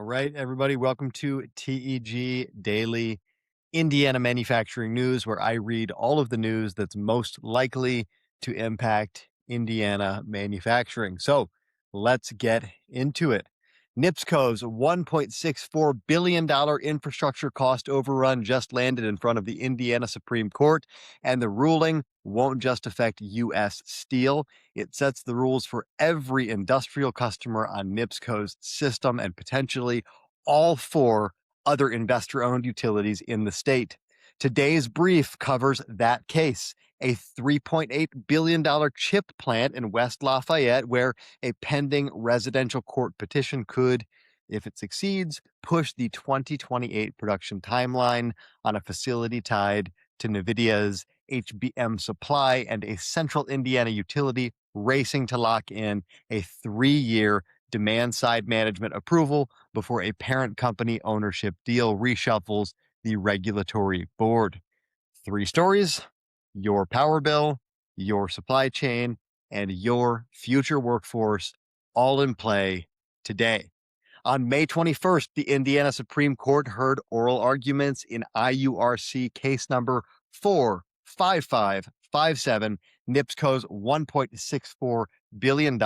right, everybody, welcome to TEG Daily Indiana Manufacturing News, where I read all of the news that's most likely to impact Indiana manufacturing. So let's get into it. NIPSCO's $1.64 billion infrastructure cost overrun just landed in front of the Indiana Supreme Court, and the ruling won't just affect U.S. Steel. It sets the rules for every industrial customer on NIPSCO's system and potentially all four other investor-owned utilities in the state. Today's brief covers that case, a $3.8 billion chip plant in West Lafayette, where a pending residential court petition could, if it succeeds, push the 2028 production timeline on a facility tied to NVIDIA's HBM supply and a central Indiana utility racing to lock in a 3-year demand-side management approval before a parent company ownership deal reshuffles the regulatory board. 3 stories: your power bill, your supply chain, and your future workforce, all in play today. On May 21st, the Indiana Supreme Court heard oral arguments in IURC case number 45557, NIPSCO's $1.64 billion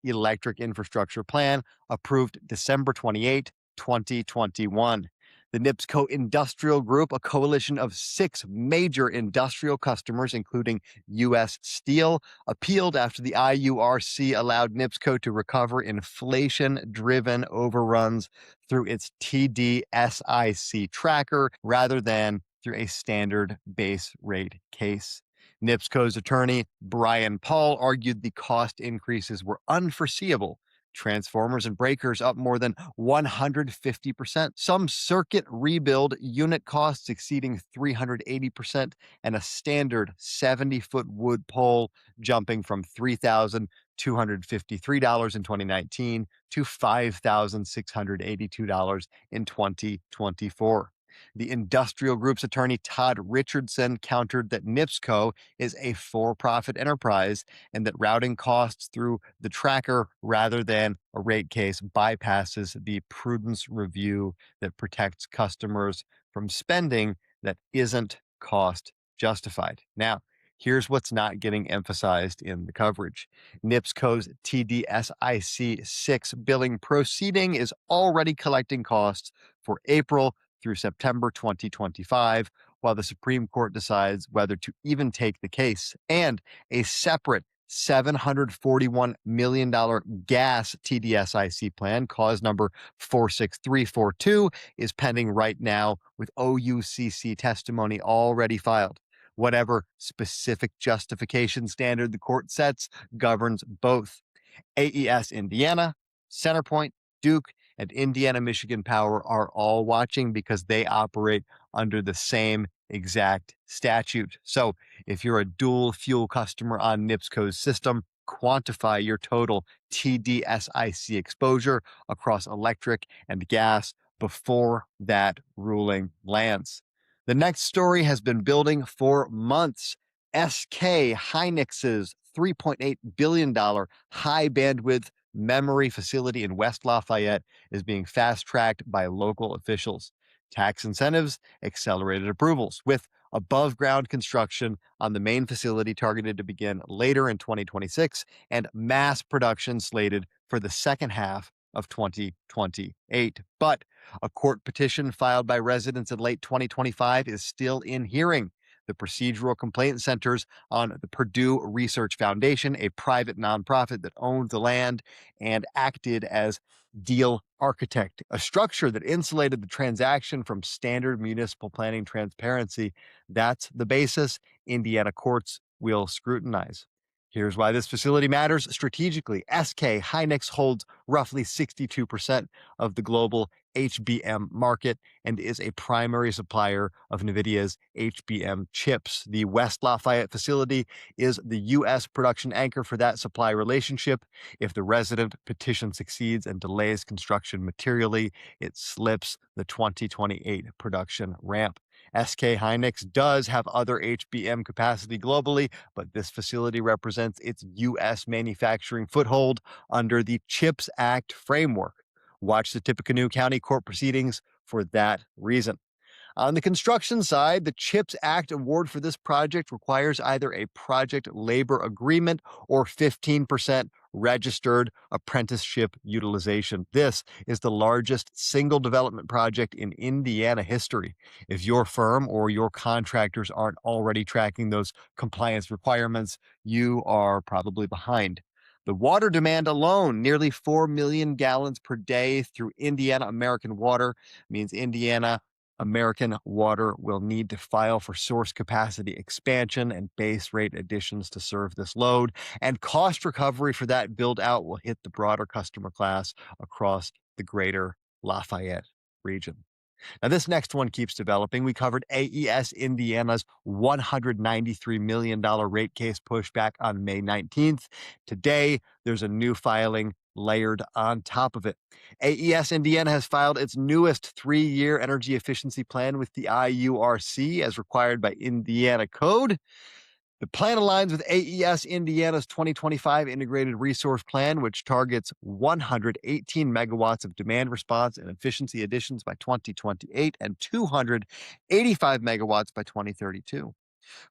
electric infrastructure plan, approved December 28, 2021. The NIPSCO Industrial Group, a coalition of 6 major industrial customers, including U.S. Steel, appealed after the IURC allowed NIPSCO to recover inflation-driven overruns through its TDSIC tracker rather than through a standard base rate case. NIPSCO's attorney, Brian Paul, argued the cost increases were unforeseeable. Transformers and breakers up more than 150%, some circuit rebuild unit costs exceeding 380%, and a standard 70-foot wood pole jumping from $3,253 in 2019 to $5,682 in 2024. The industrial group's attorney, Todd Richardson, countered that NIPSCO is a for-profit enterprise and that routing costs through the tracker rather than a rate case bypasses the prudence review that protects customers from spending that isn't cost justified. Now, here's what's not getting emphasized in the coverage. NIPSCO's TDSIC 6 billing proceeding is already collecting costs for April through September 2025, while the Supreme Court decides whether to even take the case. And a separate $741 million gas TDSIC plan, cause number 46342, is pending right now with OUCC testimony already filed. Whatever specific justification standard the court sets governs both. AES Indiana, Centerpoint, Duke, and Indiana Michigan Power are all watching because they operate under the same exact statute. So if you're a dual fuel customer on NIPSCO's system, quantify your total TDSIC exposure across electric and gas before that ruling lands. The next story has been building for months. SK Hynix's $3.8 billion high bandwidth memory facility in West Lafayette is being fast-tracked by local officials. Tax incentives, accelerated approvals, with above-ground construction on the main facility targeted to begin later in 2026 and mass production slated for the second half of 2028. But a court petition filed by residents in late 2025 is still in hearing. The procedural complaint centers on the Purdue Research Foundation, a private nonprofit that owned the land and acted as deal architect, a structure that insulated the transaction from standard municipal planning transparency. That's the basis Indiana courts will scrutinize. Here's why this facility matters strategically. SK Hynix holds roughly 62% of the global HBM market and is a primary supplier of NVIDIA's HBM chips. The West Lafayette facility is the U.S. production anchor for that supply relationship. If the resident petition succeeds and delays construction materially, it slips the 2028 production ramp. SK Hynix does have other HBM capacity globally, but this facility represents its U.S. manufacturing foothold under the CHIPS Act framework. Watch the Tippecanoe County court proceedings for that reason. On the construction side, the CHIPS Act award for this project requires either a project labor agreement or 15% registered apprenticeship utilization. This is the largest single development project in Indiana history. If your firm or your contractors aren't already tracking those compliance requirements, you are probably behind. The water demand alone, nearly 4 million gallons per day through Indiana American Water, means Indiana American Water will need to file for source capacity expansion and base rate additions to serve this load, and cost recovery for that build out will hit the broader customer class across the greater Lafayette region. Now, this next one keeps developing. We covered AES Indiana's $193 million rate case pushback on May 19th. Today, there's a new filing layered on top of it. AES Indiana has filed its newest 3-year energy efficiency plan with the IURC as required by Indiana code. The plan aligns with AES Indiana's 2025 Integrated Resource Plan, which targets 118 megawatts of demand response and efficiency additions by 2028 and 285 megawatts by 2032.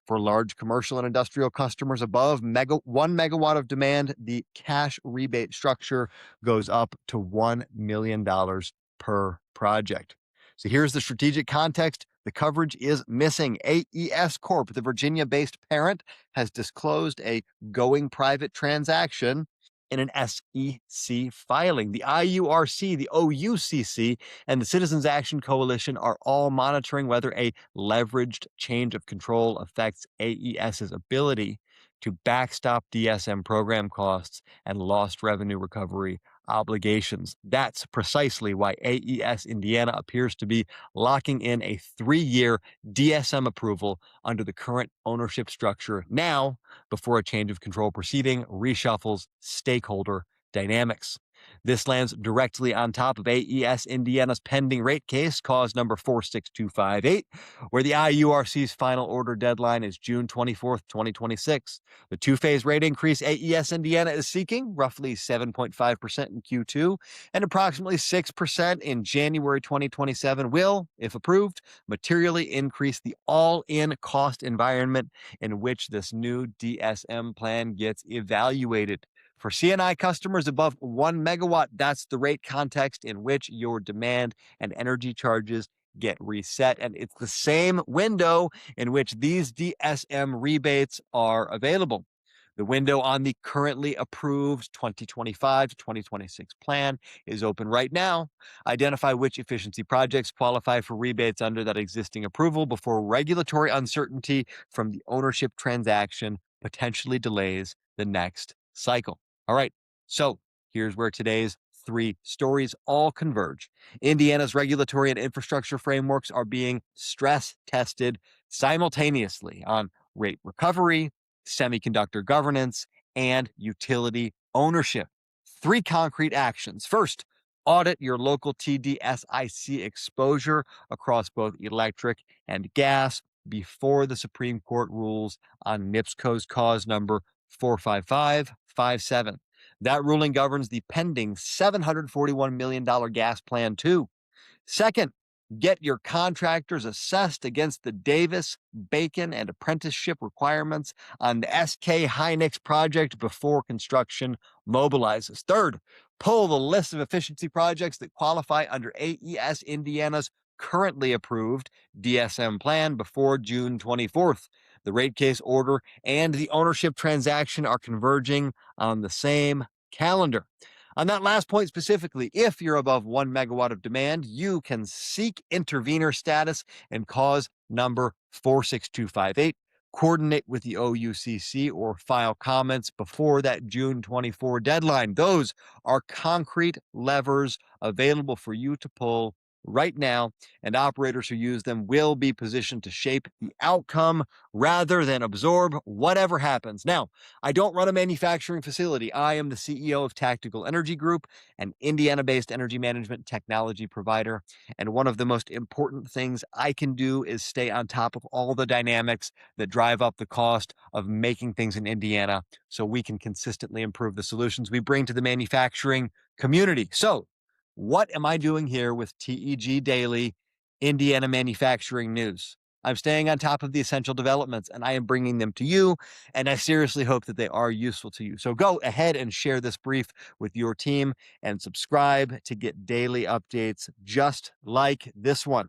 For large commercial and industrial customers above 1 megawatt of demand, the cash rebate structure goes up to $1 million per project. So here's the strategic context. The coverage is missing. AES Corp, the Virginia-based parent, has disclosed a going private transaction in an SEC filing. The IURC, the OUCC, and the Citizens Action Coalition are all monitoring whether a leveraged change of control affects AES's ability to backstop DSM program costs and lost revenue recovery obligations. That's precisely why AES Indiana appears to be locking in a 3-year DSM approval under the current ownership structure now, before a change of control proceeding reshuffles stakeholder dynamics. This lands directly on top of AES Indiana's pending rate case, cause number 46258, where the IURC's final order deadline is June 24th, 2026. The two-phase rate increase AES Indiana is seeking, roughly 7.5% in Q2 and approximately 6% in January 2027, will, if approved, materially increase the all-in cost environment in which this new DSM plan gets evaluated. For C&I customers above 1 megawatt, that's the rate context in which your demand and energy charges get reset. And it's the same window in which these DSM rebates are available. The window on the currently approved 2025 to 2026 plan is open right now. Identify which efficiency projects qualify for rebates under that existing approval before regulatory uncertainty from the ownership transaction potentially delays the next cycle. All right, so here's where today's 3 stories all converge. Indiana's regulatory and infrastructure frameworks are being stress tested simultaneously on rate recovery, semiconductor governance, and utility ownership. 3 concrete actions. First, audit your local TDSIC exposure across both electric and gas before the Supreme Court rules on NIPSCO's cause number 45557. That ruling governs the pending $741 million gas plan, too. Second, get your contractors assessed against the Davis, Bacon, and apprenticeship requirements on the SK Hynix project before construction mobilizes. Third, pull the list of efficiency projects that qualify under AES Indiana's currently approved DSM plan before June 24th. The rate case order and the ownership transaction are converging on the same calendar. On that last point specifically, if you're above 1 megawatt of demand, you can seek intervener status and cause number 46258, coordinate with the OUCC, or file comments before that June 24 deadline. Those are concrete levers available for you to pull right now, and operators who use them will be positioned to shape the outcome rather than absorb whatever happens. Now, I don't run a manufacturing facility. I am the CEO of Tactical Energy Group, an Indiana-based energy management technology provider. And one of the most important things I can do is stay on top of all the dynamics that drive up the cost of making things in Indiana so we can consistently improve the solutions we bring to the manufacturing community. So, What am I doing here with TEG Daily Indiana Manufacturing News? I'm staying on top of the essential developments and I am bringing them to you. And I seriously hope that they are useful to you. So go ahead and share this brief with your team and subscribe to get daily updates just like this one.